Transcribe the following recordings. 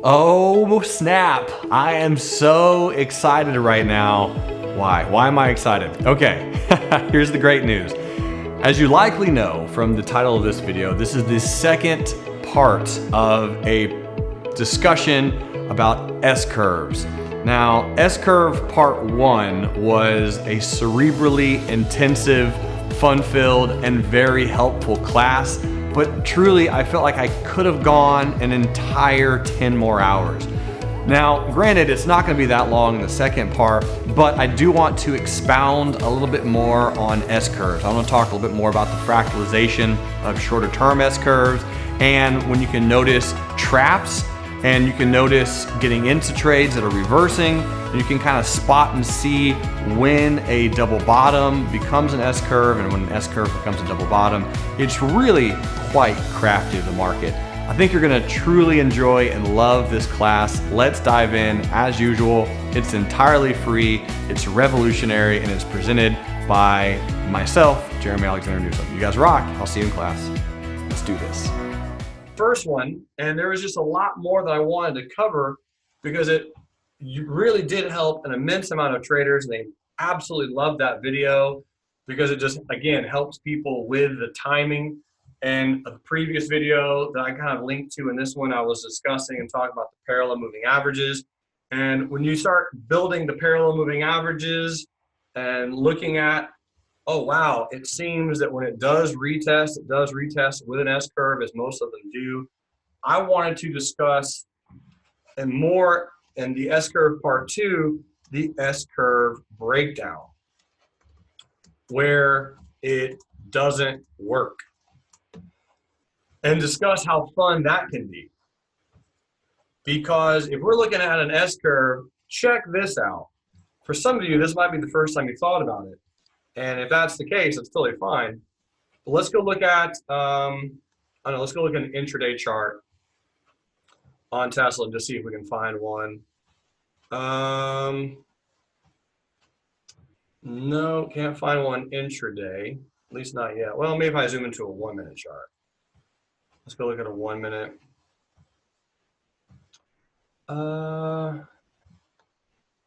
Oh snap! I am so excited right now. Why? Why am I excited? Okay, here's the great news. As you likely know from the title of this video, this is the second part of a discussion about S-curves. Now, S-curve part 1 was a cerebrally intensive, fun-filled, and very helpful class, but truly I felt like I could have gone an entire 10 more hours. Now, granted, it's not going to be that long in the second part, but I do want to expound a little bit more on S-curves. I want to talk a little bit more about the fractalization of shorter term S-curves, and when you can notice traps, and you can notice getting into trades that are reversing. You can kind of spot and see when a double bottom becomes an S-curve and when an S-curve becomes a double bottom. It's really quite crafty of the market. I think you're gonna truly enjoy and love this class. Let's dive in. As usual, it's entirely free, it's revolutionary, and it's presented by myself, Jeremy Alexander Newsom. You guys rock. I'll see you in class. Let's do this. First one, and there was just a lot more that I wanted to cover because it really did help an immense amount of traders, and they absolutely loved that video because it just, again, helps people with the timing. And a previous video that I kind of linked to in this one, I was discussing and talking about the parallel moving averages. And when you start building the parallel moving averages and looking at, oh wow, it seems that when it does retest with an S-curve, as most of them do. I wanted to discuss and more in the S-curve part 2, the S-curve breakdown, where it doesn't work, and discuss how fun that can be. Because if we're looking at an S-curve, check this out. For some of you, this might be the first time you thought about it. And if that's the case, it's totally fine. But let's go look at, let's go look at an intraday chart on Tesla and just see if we can find one. No, can't find one intraday, at least not yet. Well, maybe if I zoom into a 1-minute chart. Let's go look at a 1 minute.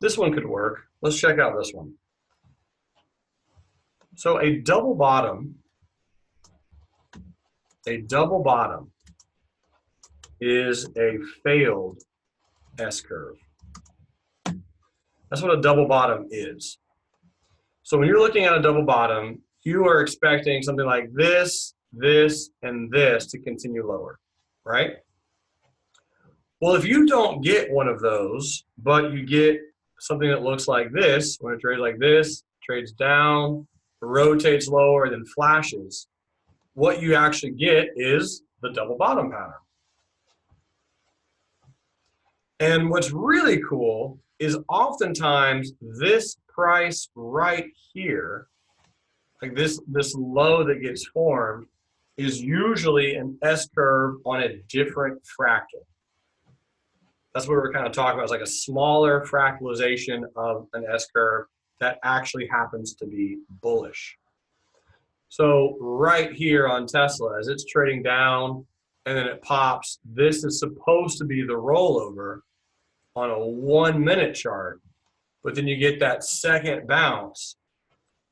This one could work. Let's check out this one. So a double bottom is a failed S-curve. That's what a double bottom is. So when you're looking at a double bottom, you are expecting something like this, this, and this to continue lower, right? Well, if you don't get one of those, but you get something that looks like this, when it trades like this, trades down, rotates lower, then flashes, what you actually get is the double bottom pattern. And what's really cool is oftentimes this price right here, like this low that gets formed, is usually an S-curve on a different fractal. That's what we're kind of talking about. It's like a smaller fractalization of an S-curve that actually happens to be bullish. So right here on Tesla, as it's trading down and then it pops, this is supposed to be the rollover on a 1-minute chart, but then you get that second bounce.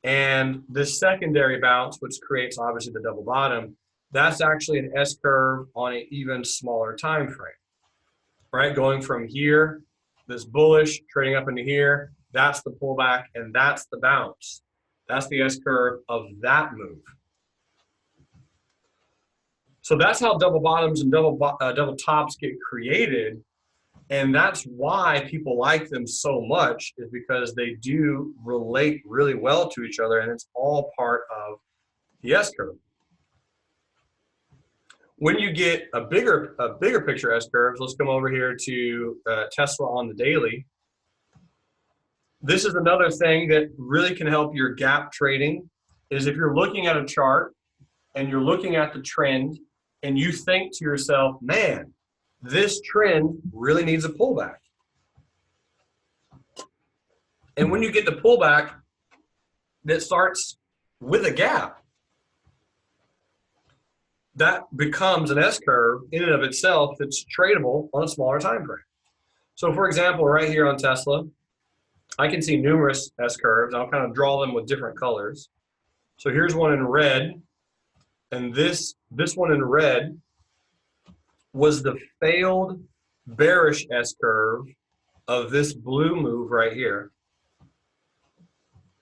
And this secondary bounce, which creates obviously the double bottom, that's actually an S-curve on an even smaller time frame, right? Going from here, this bullish, trading up into here, that's the pullback, and that's the bounce. That's the S-curve of that move. So that's how double bottoms and double tops get created. And that's why people like them so much, is because they do relate really well to each other, and it's all part of the S-curve. When you get a bigger picture S-curves, let's come over here to Tesla on the daily. This is another thing that really can help your gap trading, is if you're looking at a chart and you're looking at the trend and you think to yourself, man, this trend really needs a pullback. And when you get the pullback that starts with a gap, that becomes an S-curve in and of itself that's tradable on a smaller time frame. So for example, right here on Tesla, I can see numerous S-curves. I'll kind of draw them with different colors. So here's one in red, and this one in red was the failed bearish S-curve of this blue move right here.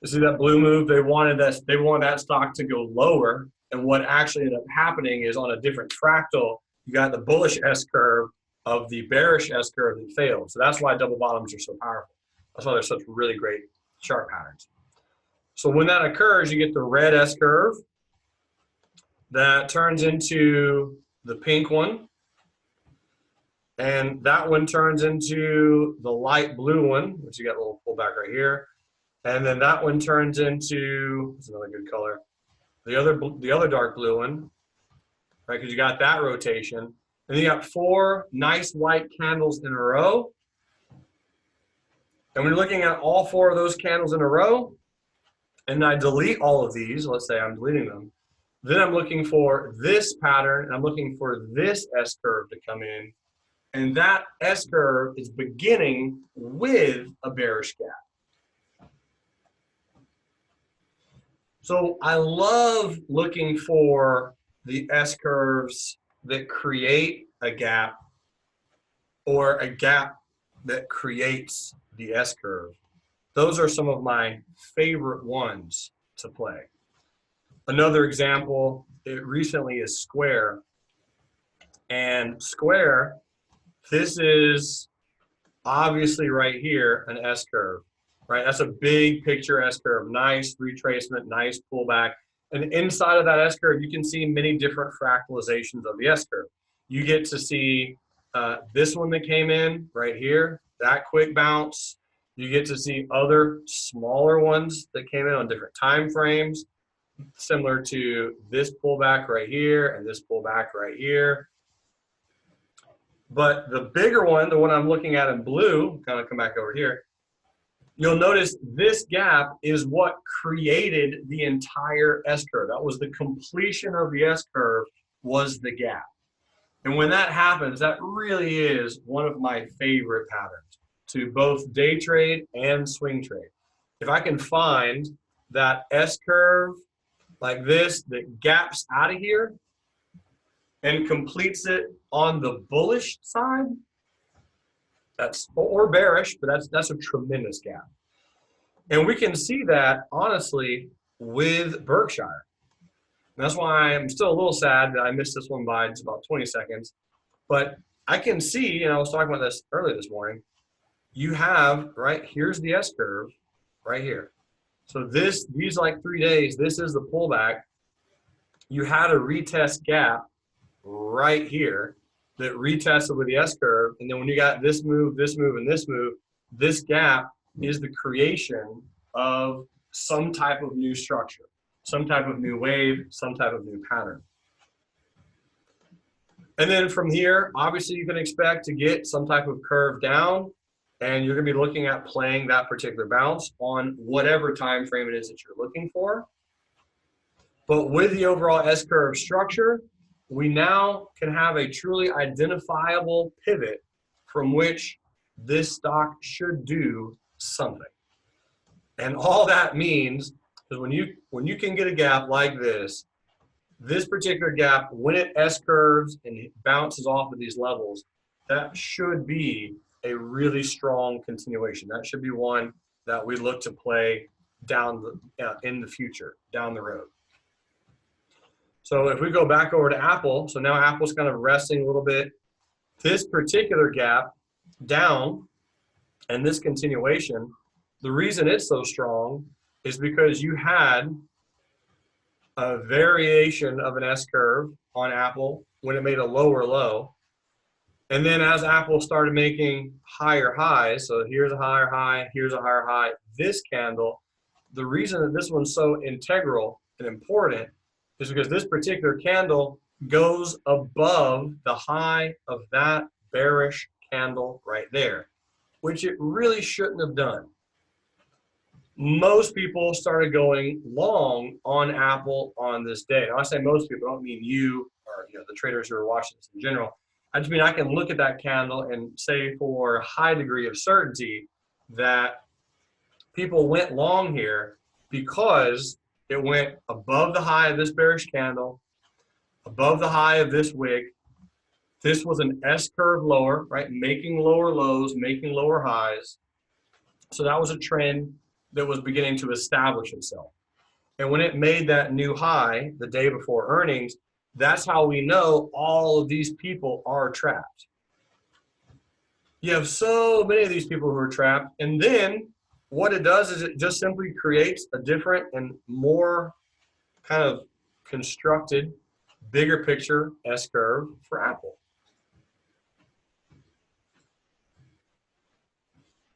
You see that blue move? They wanted that stock to go lower, and what actually ended up happening is on a different fractal, you got the bullish S-curve of the bearish S-curve that failed. So that's why double bottoms are so powerful. That's why they're such really great chart patterns. So when that occurs, you get the red S-curve that turns into the pink one, and that one turns into the light blue one, which you got a little pullback right here. And then that one turns into, it's another good color, the other dark blue one, right? Because you got that rotation. And then you got 4 nice white candles in a row. And when you're looking at all 4 of those candles in a row, and I delete all of these, let's say I'm deleting them, then I'm looking for this pattern, and I'm looking for this S-curve to come in. And that S-curve is beginning with a bearish gap. So I love looking for the S-curves that create a gap, or a gap that creates the S-curve. Those are some of my favorite ones to play. Another example, it recently is Square. And Square, this is obviously right here an S-curve. Right, that's a big picture S-curve, nice retracement, nice pullback. And inside of that S-curve, you can see many different fractalizations of the S-curve. You get to see this one that came in right here, that quick bounce. You get to see other smaller ones that came in on different time frames, similar to this pullback right here and this pullback right here. But the bigger one, the one I'm looking at in blue, kind of come back over here, you'll notice this gap is what created the entire S-curve. That was the completion of the S-curve, was the gap. And when that happens, that really is one of my favorite patterns to both day trade and swing trade. If I can find that S-curve like this that gaps out of here and completes it on the bullish side, or bearish, but that's a tremendous gap. And we can see that, honestly, with Berkshire. And that's why I'm still a little sad that I missed this one by just about 20 seconds. But I can see, and I was talking about this earlier this morning, you have, right, here's the S-curve right here. So these like 3 days, this is the pullback. You had a retest gap right here that retested with the S-curve. And then when you got this move, and this move, this gap is the creation of some type of new structure, some type of new wave, some type of new pattern. And then from here, obviously you can expect to get some type of curve down, and you're going to be looking at playing that particular bounce on whatever time frame it is that you're looking for. But with the overall S-curve structure, we now can have a truly identifiable pivot from which this stock should do something. And all that means is when you can get a gap like this particular gap, when it S-curves and it bounces off of these levels, that should be a really strong continuation. That should be one that we look to play down in the future, down the road. So if we go back over to Apple, so now Apple's kind of resting a little bit. This particular gap down and this continuation, the reason it's so strong is because you had a variation of an S-curve on Apple when it made a lower low. And then as Apple started making higher highs, so here's a higher high, here's a higher high, this candle, the reason that this one's so integral and important is because this particular candle goes above the high of that bearish candle right there, which it really shouldn't have done. Most people started going long on Apple on this day. Now, I say most people, I don't mean you or the traders who are watching this in general. I just mean I can look at that candle and say for a high degree of certainty that people went long here because it went above the high of this bearish candle, above the high of this wick. This was an S curve lower, right? Making lower lows, making lower highs. So that was a trend that was beginning to establish itself. And when it made that new high the day before earnings, that's how we know all of these people are trapped. You have so many of these people who are trapped. And then what it does is it just simply creates a different and more kind of constructed, bigger picture S curve for Apple.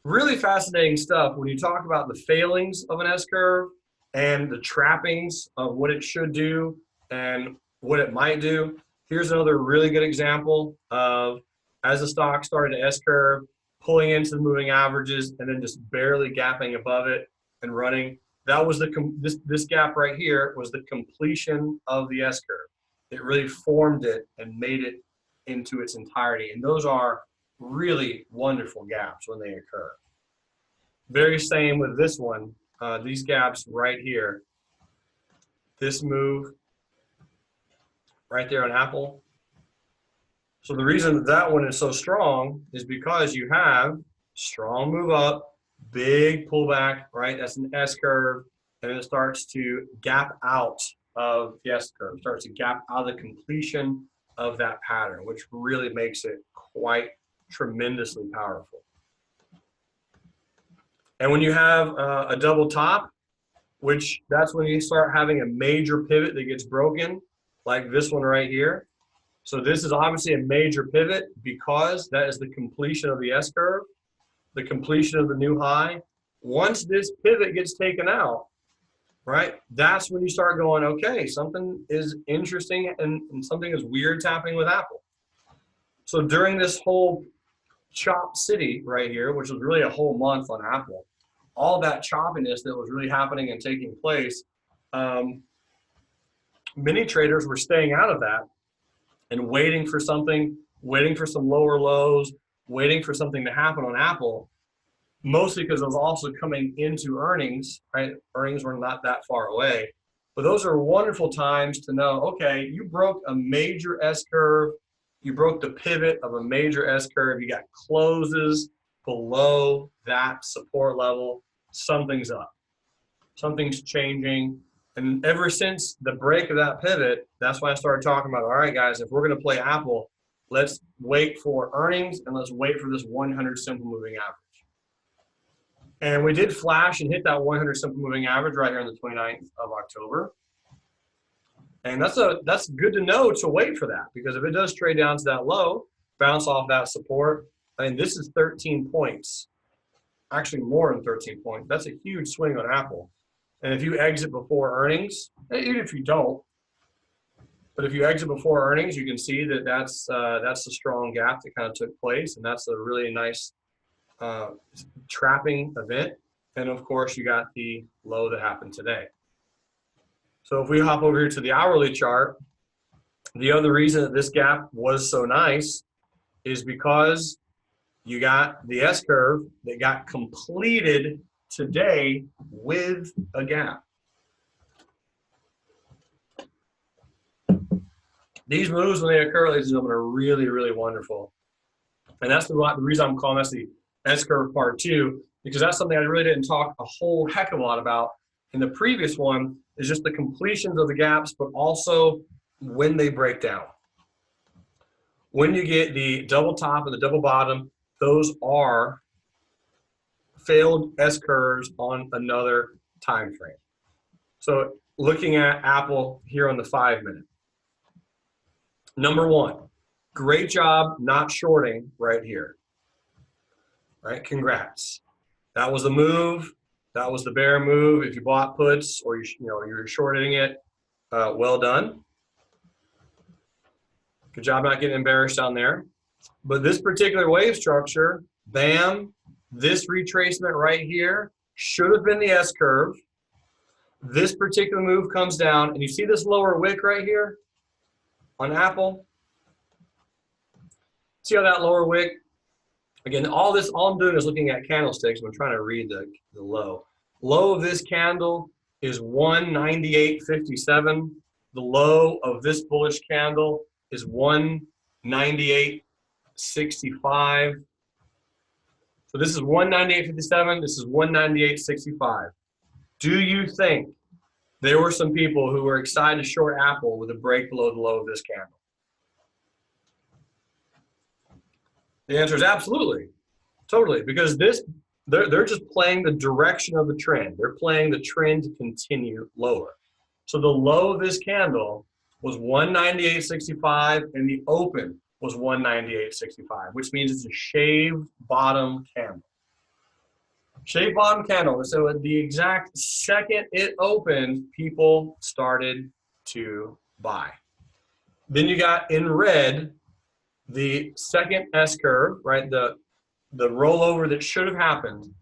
Really fascinating stuff when you talk about the failings of an S curve and the trappings of what it should do and what it might do. Here's another really good example of as the stock started to S curve, pulling into the moving averages and then just barely gapping above it and running. That was this gap right here was the completion of the S curve. It really formed it and made it into its entirety. And those are really wonderful gaps when they occur. Very same with this one, these gaps right here. This move right there on Apple. So the reason that that one is so strong is because you have strong move up, big pullback, right? That's an S curve, and then it starts to gap out of the S curve, starts to gap out of the completion of that pattern, which really makes it quite tremendously powerful. And when you have a double top, which that's when you start having a major pivot that gets broken, like this one right here. So this is obviously a major pivot because that is the completion of the S curve, the completion of the new high. Once this pivot gets taken out, right, that's when you start going, okay, something is interesting and something is weird's happening with Apple. So during this whole chop city right here, which was really a whole month on Apple, all that choppiness that was really happening and taking place, many traders were staying out of that and waiting for something, waiting for some lower lows, waiting for something to happen on Apple, mostly because it was also coming into earnings, right? Earnings were not that far away. But those are wonderful times to know, okay, you broke a major S curve, you broke the pivot of a major S curve, you got closes below that support level, something's up, something's changing. And ever since the break of that pivot, that's why I started talking about, all right, guys, if we're going to play Apple, let's wait for earnings and let's wait for this 100 simple moving average. And we did flash and hit that 100 simple moving average right here on the 29th of October. And that's good to know to wait for that, because if it does trade down to that low, bounce off that support, I mean, this is 13 points, actually more than 13 points. That's a huge swing on Apple. And if you exit before earnings, even if you don't, but if you exit before earnings, you can see that that's a strong gap that kind of took place, and that's a really nice trapping event. And of course, you got the low that happened today. So if we hop over here to the hourly chart, the other reason that this gap was so nice is because you got the S curve that got completed today with a gap. These moves, when they occur, ladies and gentlemen, are really, really wonderful. And that's the reason I'm calling this the S curve part 2, because that's something I really didn't talk a whole heck of a lot about in the previous one, is just the completions of the gaps, but also when they break down. When you get the double top and the double bottom, those are failed S curves on another time frame. So looking at Apple here on the 5-minute. Number 1, great job not shorting right here. Right, congrats. That was the move. That was the bear move. If you bought puts or you're shorting it, well done. Good job not getting embarrassed down there. But this particular wave structure, bam, this retracement right here should have been the S curve. This particular move comes down, and you see this lower wick right here on Apple. See how that lower wick, again, all I'm doing is looking at candlesticks. I'm trying to read the low. Low of this candle is 198.57. The low of this bullish candle is 198.65. So this is 198.57. This is 198.65. Do you think there were some people who were excited to short Apple with a break below the low of this candle? The answer is absolutely, totally, because they're just playing the direction of the trend. They're playing the trend to continue lower. So the low of this candle was 198.65 and the open was 198.65, which means it's a shaved bottom candle. Shaved bottom candle. So at the exact second it opened, people started to buy. Then you got in red the second S curve, right? The rollover that should have happened.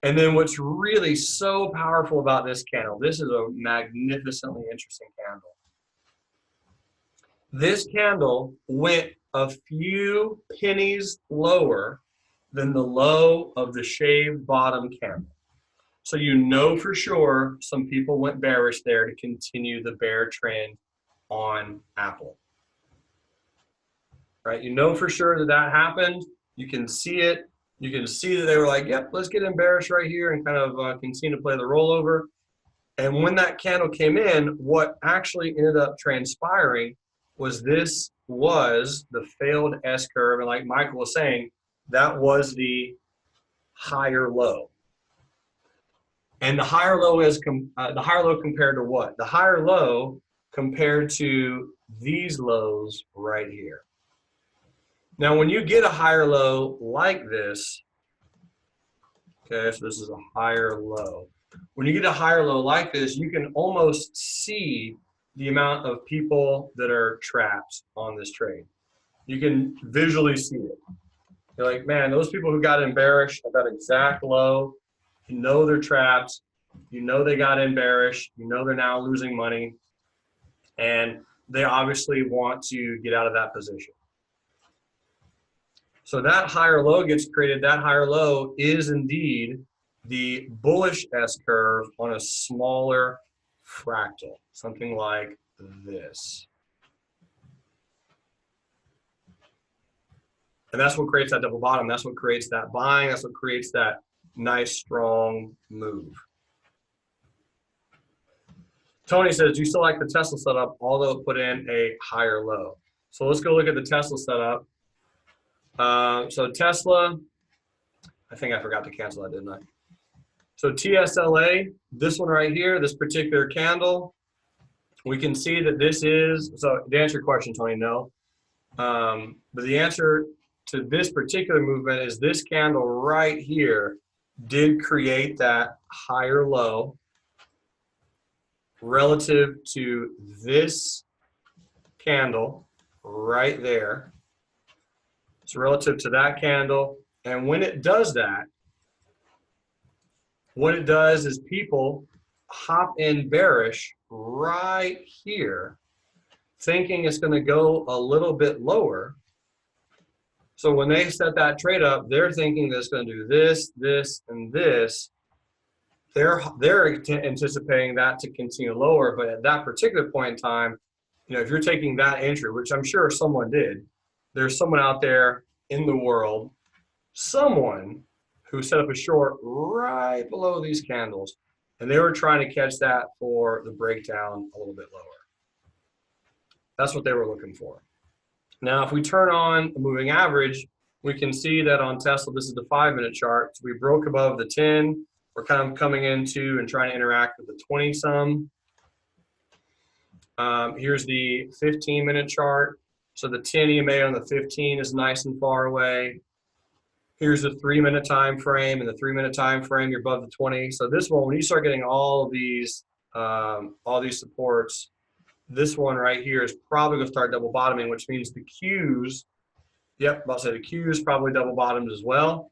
And then what's really so powerful about this candle, this is a magnificently interesting candle. This candle went a few pennies lower than the low of the shaved bottom candle. So you know for sure some people went bearish there to continue the bear trend on Apple. Right? You know for sure that that happened. You can see it. You can see that they were like, yep, let's get in bearish right here and kind of continue to play the rollover. And when that candle came in, what actually ended up transpiring was this was the failed S curve. And like Michael was saying, that was the higher low. And the higher low is the higher low compared to what? The higher low compared to these lows right here. Now, when you get a higher low like this, okay, so this is a higher low. When you get a higher low like this, you can almost see the amount of people that are trapped on this trade. You can visually see it. You're like, man, those people who got in bearish at that exact low, you know they're trapped. You know they got in bearish. You know they're now losing money. And they obviously want to get out of that position. So that higher low gets created. That higher low is indeed the bullish S curve on a smaller fractal, something like this. And that's what creates that double bottom. That's what creates that buying. That's what creates that nice, strong move. Tony says, do you still like the Tesla setup, although it put in a higher low? So let's go look at the Tesla setup. So Tesla, I think I forgot to cancel that, didn't I? So TSLA, this one right here, this particular candle, we can see that this is, so to answer your question, Tony, no. But the answer to this particular movement is this candle right here did create that higher low relative to this candle right there. It's relative to that candle. And when it does that, what it does is people hop in bearish right here, thinking it's going to go a little bit lower. So when they set that trade up, they're thinking that it's going to do this, this, and this. They're anticipating that to continue lower, but at that particular point in time, you know, if you're taking that entry, which I'm sure someone did, there's someone out there in the world, someone who set up a short right below these candles, and they were trying to catch that for the breakdown a little bit lower. That's what they were looking for. Now, if we turn on the moving average, we can see that on Tesla, this is the 5-minute chart. So we broke above the 10. We're kind of coming into and trying to interact with the 20-some. Here's the 15-minute chart. So the 10 EMA on the 15 is nice and far away. Here's the 3-minute time frame, and the 3-minute time frame, you're above the 20. So this one, when you start getting all these supports, this one right here is probably going to start double bottoming, which means the Qs, yep, I'll say the Qs probably double bottomed as well.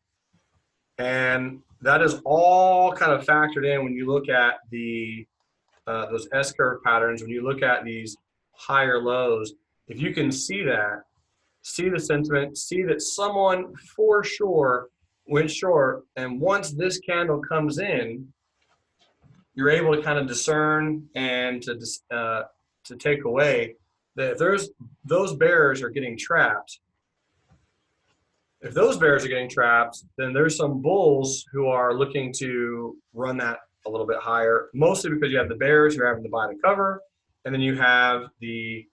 And that is all kind of factored in when you look at the those S-curve patterns, when you look at these higher lows. if you can see that, see the sentiment, see that someone for sure went short, and once this candle comes in, you're able to kind of discern and to take away that if those bears are getting trapped. If those bears are getting trapped, then there's some bulls who are looking to run that a little bit higher, mostly because you have the bears who are having to buy the cover, and then you have the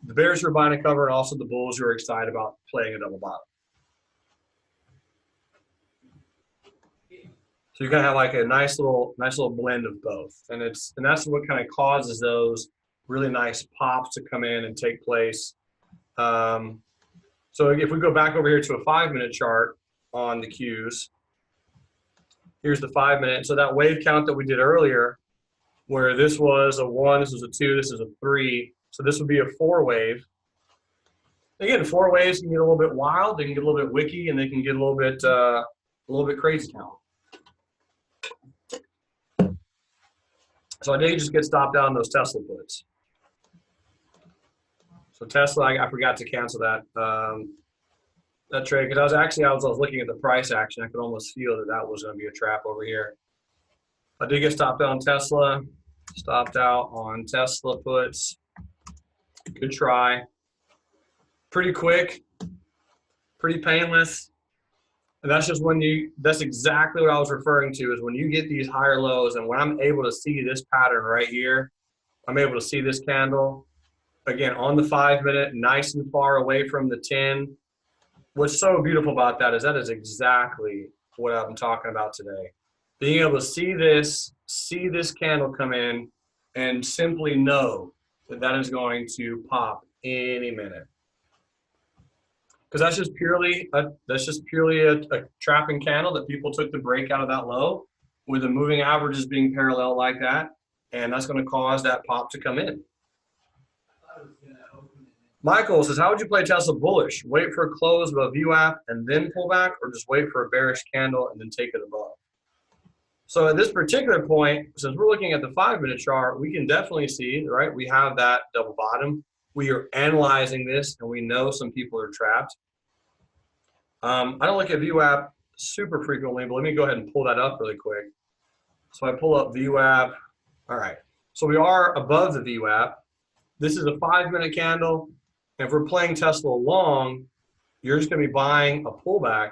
bears who are buying a cover, and also the bulls who are excited about playing a double bottom. So you kind of have like a nice little blend of both, and that's what kind of causes those really nice pops to come in and take place. So if we go back over here to a 5-minute chart on the cues, here's the 5-minute. So that wave count that we did earlier, where this was a 1, this was a 2, this is a 3. So this would be a 4 wave. Again, 4 waves can get a little bit wild, they can get a little bit wicky, and they can get a little bit crazy count. So I did just get stopped out on those Tesla puts. So Tesla, I forgot to cancel that trade, because I was looking at the price action. I could almost feel that was going to be a trap over here. I did get stopped out on Tesla. Stopped out on Tesla puts. Good try. Pretty quick. Pretty painless. And that's just that's exactly what I was referring to, is when you get these higher lows, and when I'm able to see this pattern right here, I'm able to see this candle. Again, on the 5-minute, nice and far away from the 10. What's so beautiful about that is exactly what I'm talking about today. Being able to see this candle come in, and simply know that is going to pop any minute. Because that's just purely a trapping candle that people took the break out of that low, with the moving averages being parallel like that, and that's going to cause that pop to come in. Michael says, how would you play Tesla bullish? Wait for a close above VWAP and then pull back, or just wait for a bearish candle and then take it above? So at this particular point, since we're looking at the 5-minute chart, we can definitely see, right, we have that double bottom. We are analyzing this, and we know some people are trapped. I don't look at VWAP super frequently, but let me go ahead and pull that up really quick. So I pull up VWAP. All right, so we are above the VWAP. This is a 5-minute candle. And if we're playing Tesla long, you're just going to be buying a pullback.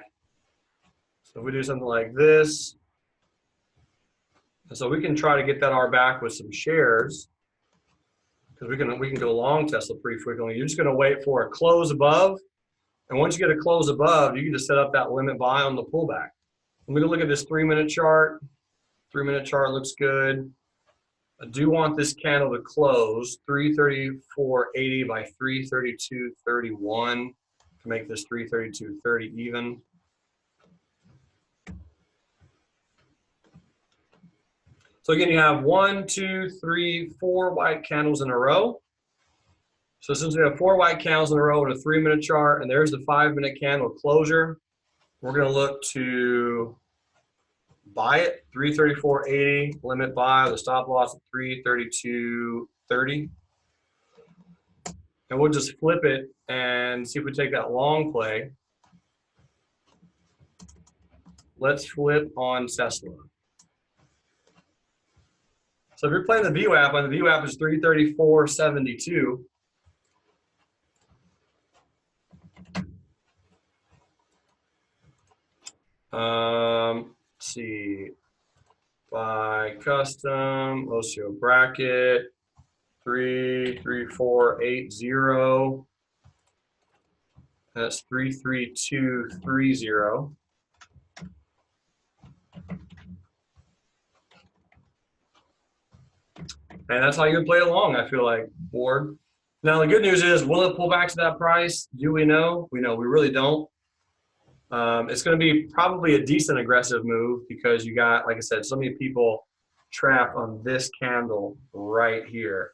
So if we do something like this, and so we can try to get that R back with some shares, because we can go long Tesla pretty frequently. You're just going to wait for a close above, and once you get a close above, you can just set up that limit buy on the pullback. Let me go look at this 3-minute chart. 3-minute chart looks good. I do want this candle to close 334.80 by 332.31 to make this 332.30 even. So again, you have 1, 2, 3, 4 white candles in a row. So since we have 4 white candles in a row in a 3-minute chart, and there's the 5-minute candle closure, we're going to look to buy it 334.80, limit buy, the stop loss at 332.30. And we'll just flip it and see if we take that long play. Let's flip on Tesla. So if you're playing the VWAP, and the VWAP is 334.72. Let's see, by custom, OCO bracket, 33480. That's 33230. And that's how you play along, I feel like, Ward. Now, the good news is, will it pull back to that price? Do we know? We really don't. It's going to be probably a decent aggressive move, because you got, like I said, so many people trapped on this candle right here.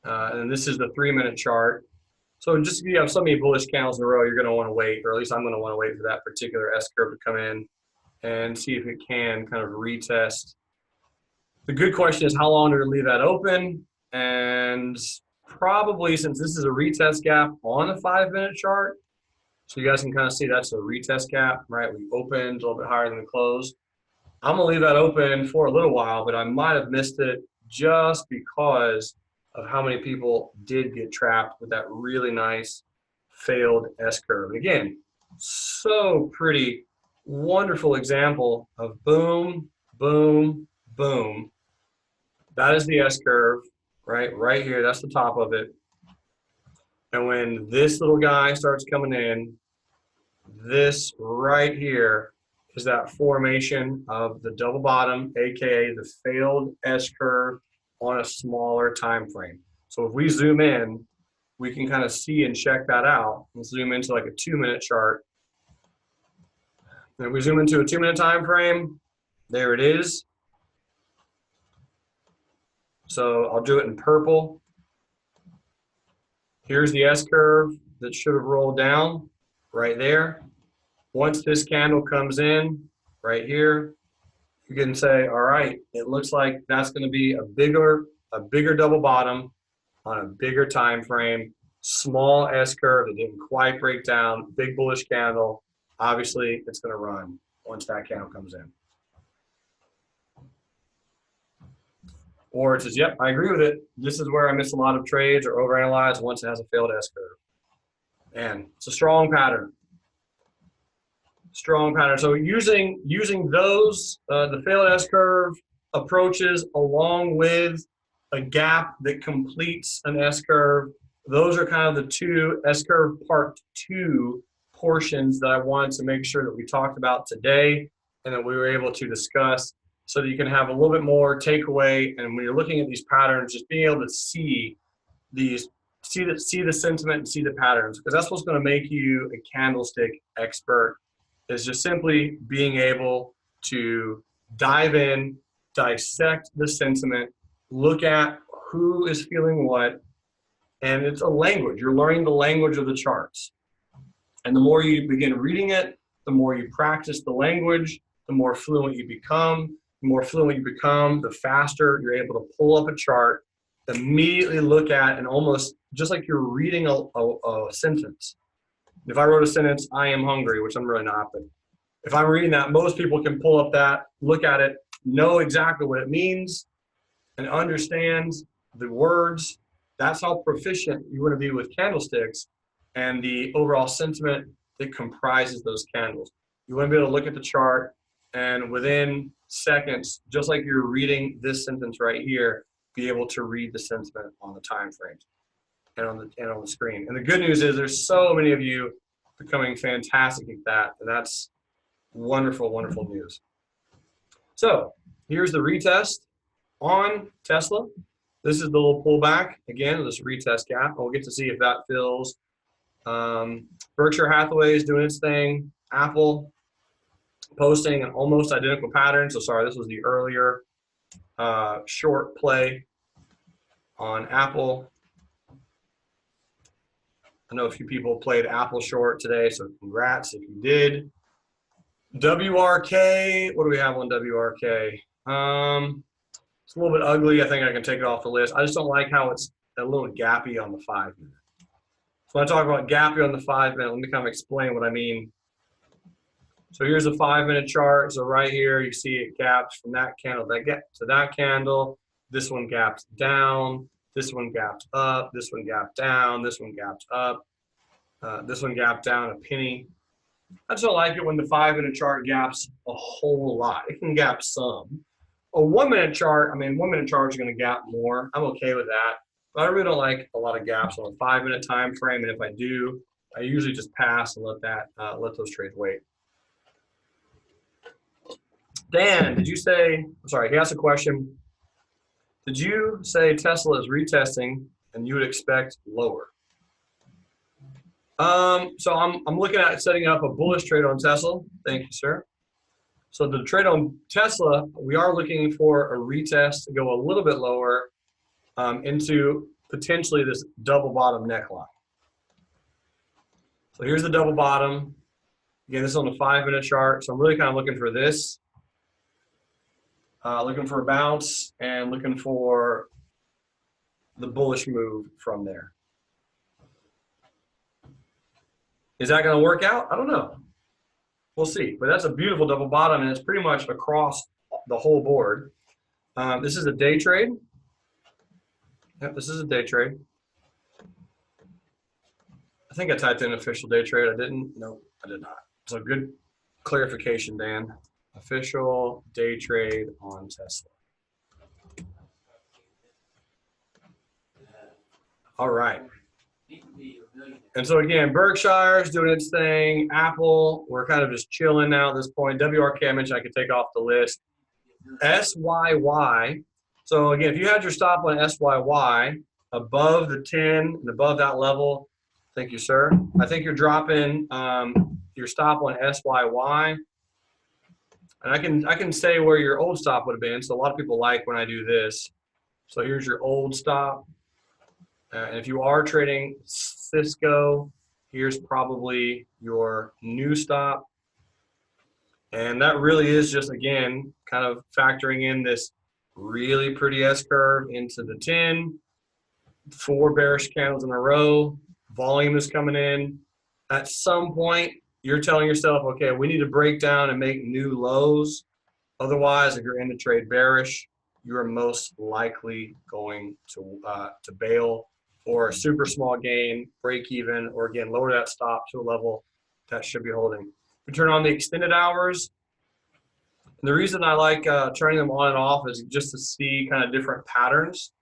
And this is the 3-minute chart. So just if you have so many bullish candles in a row, you're going to want to wait, or at least I'm going to want to wait for that particular S curve to come in and see if it can kind of retest The good question is how long do we leave that open? And probably, since this is a retest gap on the 5-minute chart, so you guys can kind of see that's a retest gap, right? We opened a little bit higher than we closed. I'm gonna leave that open for a little while, but I might have missed it just because of how many people did get trapped with that really nice failed S-curve. And again, so pretty, wonderful example of boom, boom, boom. That is the S-curve, right? Right here, that's the top of it. And when this little guy starts coming in, this right here is that formation of the double bottom, aka the failed S-curve on a smaller time frame. So if we zoom in, we can kind of see and check that out. We'll zoom into like a 2-minute chart. And if we zoom into a 2-minute time frame, there it is. So I'll do it in purple. Here's the S-curve that should have rolled down right there. Once this candle comes in right here, you can say, all right, it looks like that's going to be a bigger double bottom on a bigger time frame, small S-curve that didn't quite break down, big bullish candle. Obviously, it's going to run once that candle comes in. Or it says, yep, I agree with it. This is where I miss a lot of trades or overanalyze once it has a failed S-curve. And it's a strong pattern. Strong pattern. So using those, the failed S-curve approaches along with a gap that completes an S-curve, those are kind of the two S-curve part 2 portions that I wanted to make sure that we talked about today and that we were able to discuss so that you can have a little bit more takeaway. And when you're looking at these patterns, just being able to see these, see the sentiment and see the patterns, because that's what's going to make you a candlestick expert, is just simply being able to dive in, dissect the sentiment, look at who is feeling what, and it's a language. You're learning the language of the charts. And the more you begin reading it, the more you practice the language, the more fluent you become. The more fluent you become, the faster you're able to pull up a chart, immediately look at, and almost just like you're reading a sentence. If I wrote a sentence, I am hungry, which I'm really not, but if I'm reading that, most people can pull up that, look at it, know exactly what it means, and understand the words. That's how proficient you want to be with candlesticks and the overall sentiment that comprises those candles. You want to be able to look at the chart and within seconds, just like you're reading this sentence right here, be able to read the sentiment on the time frames and on the screen. And the good news is there's so many of you becoming fantastic at that, and that's wonderful, wonderful news. So here's the retest on Tesla. This is the little pullback, again, this retest gap. And we'll get to see if that fills. Berkshire Hathaway is doing its thing. Apple posting an almost identical pattern. So sorry, this was the earlier short play on Apple. I know a few people played Apple short today, so congrats if you did. WRK, what do we have on WRK? It's a little bit ugly. I think I can take it off the list. I just don't like how it's a little gappy on the 5-minute. So when I talk about gappy on the 5-minute, let me kind of explain what I mean. So here's a 5-minute chart. So right here, you see it gaps from that candle to that candle. This one gaps down. This one gaps up. This one gapped down. This one gapped up. This one gapped down a penny. I just don't like it when the 5-minute chart gaps a whole lot. It can gap some. A 1-minute chart, I mean, 1-minute charts are going to gap more. I'm okay with that. But I really don't like a lot of gaps on a 5-minute time frame. And if I do, I usually just pass and let those trades wait. Dan, did you say, I'm sorry, he asked a question. Did you say Tesla is retesting and you would expect lower? So I'm looking at setting up a bullish trade on Tesla. Thank you, sir. So the trade on Tesla, we are looking for a retest to go a little bit lower into potentially this double bottom neckline. So here's the double bottom. Again, this is on the 5-minute chart. So I'm really kind of looking for this. looking for a bounce and looking for the bullish move from there. Is that going to work out? I don't know. We'll see. But that's a beautiful double bottom, and it's pretty much across the whole board. This is a day trade. Yep, this is a day trade. I think I typed in official day trade. I didn't. No, I did not. So good clarification, Dan. Official day trade on Tesla. All right. And so again, Berkshire's doing its thing. Apple, we're kind of just chilling now at this point. WRK, I mentioned I could take off the list. SYY. So again, if you had your stop on SYY above the 10 and above that level, thank you, sir. I think you're dropping your stop on SYY. And I can say where your old stop would have been. So a lot of people like when I do this. So here's your old stop. And if you are trading Cisco, here's probably your new stop. And that really is just, again, kind of factoring in this really pretty S-curve into the 10, 4 bearish candles in a row, volume is coming in. At some point, you're telling yourself, okay, we need to break down and make new lows. Otherwise, if you're in the trade bearish, you are most likely going to bail or a super small gain, break even, or again, lower that stop to a level that should be holding. We turn on the extended hours. And the reason I like turning them on and off is just to see kind of different patterns.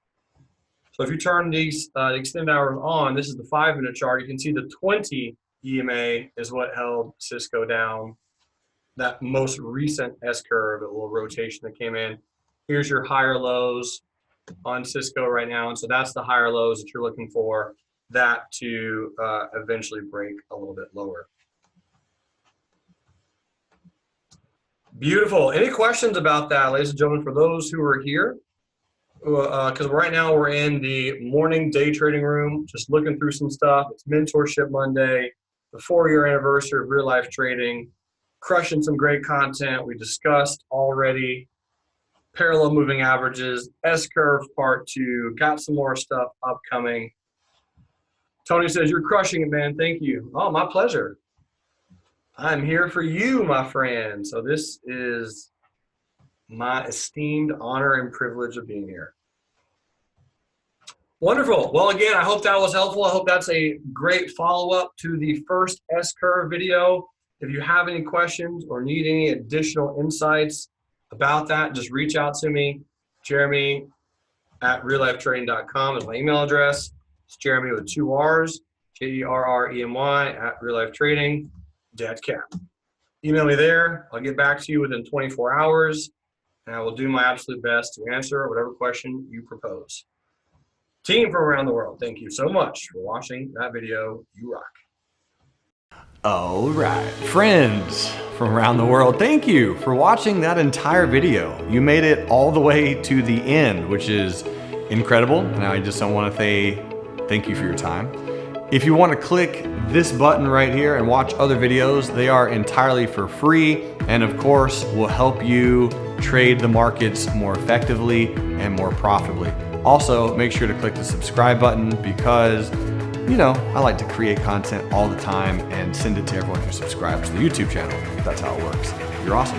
So if you turn these extended hours on, this is the 5-minute chart. You can see the 20 EMA is what held Cisco down. That most recent S-curve, a little rotation that came in. Here's your higher lows on Cisco right now, and so that's the higher lows that you're looking for that to eventually break a little bit lower. Beautiful. Any questions about that, ladies and gentlemen, for those who are here? Because right now we're in the morning day trading room, just looking through some stuff. It's Mentorship Monday, the 4-year anniversary of real life trading, crushing some great content. We discussed already parallel moving averages, S-curve part 2, got some more stuff upcoming. Tony says, you're crushing it, man. Thank you. Oh, my pleasure. I'm here for you, my friend. So this is my esteemed honor and privilege of being here. Wonderful. Well, again, I hope that was helpful. I hope that's a great follow-up to the first S-curve video. If you have any questions or need any additional insights about that, just reach out to me. Jerremy at reallifetrading.com is my email address. It's Jerremy with 2 R's, Jerremy at reallifetrading.com. Email me there. I'll get back to you within 24 hours, and I will do my absolute best to answer whatever question you propose. Team from around the world, thank you so much for watching that video. You rock. All right, friends from around the world, thank you for watching that entire video. You made it all the way to the end, which is incredible. And I just don't want to say thank you for your time. If you want to click this button right here and watch other videos, they are entirely for free, and of course will help you trade the markets more effectively and more profitably. Also, make sure to click the subscribe button because, you know, I like to create content all the time and send it to everyone who subscribes to the YouTube channel. That's how it works. You're awesome.